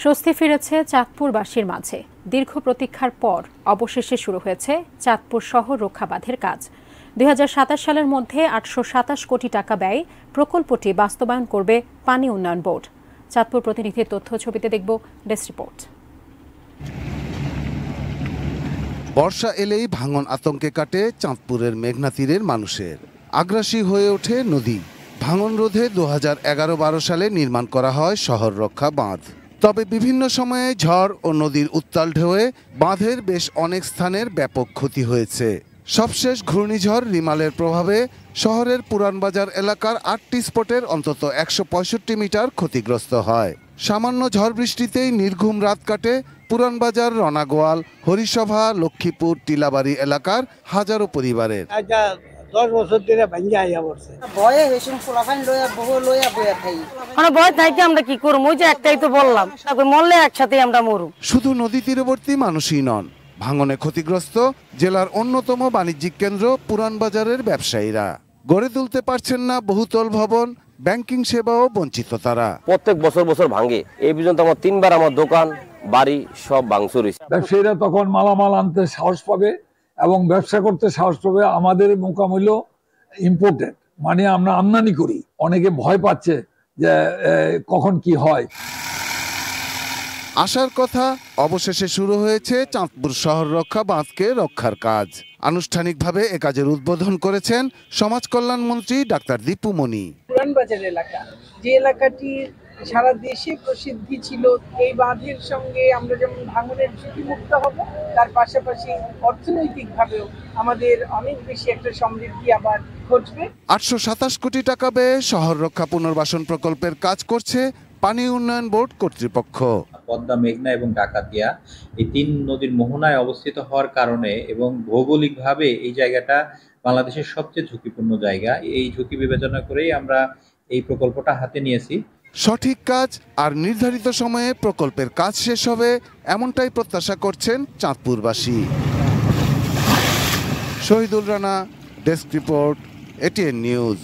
স্বস্তি ফিরেছে চাঁদপুরবাসীর মাঝে। দীর্ঘ প্রতীক্ষার পর অবশেষে শুরু হয়েছে চাঁদপুর শহর রক্ষা বাঁধের কাজ। ২০২৭ সালের মধ্যে ৮২৭ কোটি টাকা ব্যয় প্রকল্পটি বাস্তবায়ন করবে পানি উন্নয়ন বোর্ড। চাঁদপুর প্রতিনিধির তথ্য ছবিতে দেখব ডেস্ক রিপোর্ট। বর্ষা এলেই ভাঙন আতঙ্কে কাটে চাঁদপুরের মেঘনা তীরের মানুষের। আগ্রাসী হয়ে ওঠে নদী। ভাঙন রোধে ২০১১-১২ সালে নির্মাণ করা হয় শহর রক্ষা বাঁধ। তবে বিভিন্ন সময়ে ঝড় ও নদীর উত্তাল ঢেউয়ে বাঁধের বেশ অনেক স্থানের ব্যাপক ক্ষতি হয়েছে। সবশেষ ঘূর্ণিঝড় রিমালের প্রভাবে শহরের পুরানবাজার এলাকার ৮টি স্পটের অন্তত ১৬৫ মিটার ক্ষতিগ্রস্ত হয়। সামান্য ঝড় বৃষ্টিতেই নির্ঘুম রাত কাটে পুরানবাজার, রণাগোয়াল, হরিসভা, লক্ষ্মীপুর, টিলাবাড়ি এলাকার হাজারো পরিবারের। 10 বছর ধরে ভাঙ্গা আইয়া পড়ছে। ভয়ে হেসুম ফুলাফাইন লইয়া বহু লইয়া বইয়া থাই। মানে ভয় থাইতে আমরা কি করব? ওই যে একটাই তো বললাম, মরলে একসাথে আমরা মরু। শুধু নদী তীরবর্তী মানুষই নন, ভাঙনে ক্ষতিগ্রস্ত জেলার অন্যতম বাণিজ্যিক কেন্দ্র পুরানবাজারের ব্যবসায়ীরা। গড়ে তুলতে পারছেন না বহুতল ভবন, ব্যাংকিং সেবাও বঞ্চিত তারা। প্রত্যেক বছর ভাঙে। এই পর্যন্ত আমার 3বার আমার দোকান বাড়ি সব ভাঙচুর হয়েছে। ব্যবসায়ীরা তখন মালামাল আনতে সাহস পাবে এবং ব্যবসা করতে সাহস পাবে। আমাদের মোকামূল্য ইম্পোর্টেড, মানে আমরা আমদানি করি। অনেকে ভয় পাচ্ছে যে কখন কি হয়। আশার কথা, অবশেষে শুরু হয়েছে চাঁদপুর শহর রক্ষা বাঁধকে রক্ষার কাজ। আনুষ্ঠানিকভাবে এ কাজের উদ্বোধন করেছেন সমাজ কল্যাণ মন্ত্রী ডাক্তার দীপু মনি। পুরানবাজার এলাকা, যে এলাকাটি সারা দেশে প্রসিদ্ধি ছিল, এই বাঁধের সঙ্গে আমরা যেমন ভাঙনের ঝুঁকিমুক্ত হব, তার পাশাপাশি অর্থনৈতিকভাবেও আমাদের অনেক বেশি একটা সমৃদ্ধি আবার ঘটবে। ৮২৭ কোটি টাকা ব্যয়ে শহর রক্ষা পুনর্বাসন প্রকল্পের কাজ করছে পানি উন্নয়ন বোর্ড কর্তৃপক্ষ। পদ্মা, মেঘনা এবং ডাকাতিয়া এই 3 নদীর মোহনায় অবস্থিত হওয়ার কারণে এবং ভৌগোলিকভাবে এই জায়গাটা বাংলাদেশের সবচেয়ে ঝুঁকিপূর্ণ জায়গা। এই ঝুঁকি বিবেচনা করেই আমরা এই প্রকল্পটা হাতে নিয়েছি। সঠিক কাজ আর নির্ধারিত সময়ে প্রকল্পের কাজ শেষ হবে, এমনটাই প্রত্যাশা করছেন চাঁদপুরবাসী। Shahidul Rana, desk report, ATN news.